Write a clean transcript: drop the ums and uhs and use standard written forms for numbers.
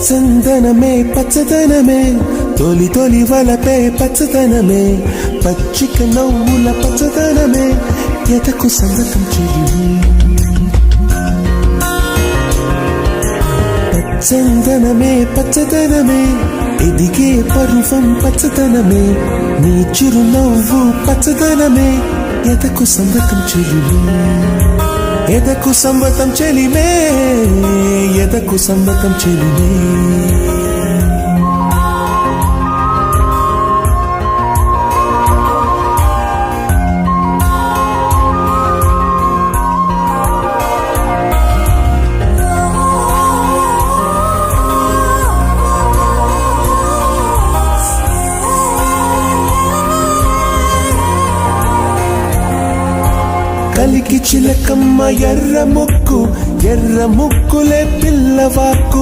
పచ్చందనమే పచ్చదనమే తొలి తొలి వలపే పచ్చదనమే పచ్చిక నవ్వుల పచ్చదనమే ఎదకు సంగతం చెలిమే పచ్చందనమే పచ్చదనమే ఎదిగే పరువం పచ్చదనమే నీ చిరునవ్వు పచ్చదనమే ఎదకు సంగతం చెలిమే ఎదకు సంవతం చెలిమే ఎదకు సంవతం చెలిమే కలికి చిలకమ్మ ఎర్ర ముక్కులే పిల్లవాకు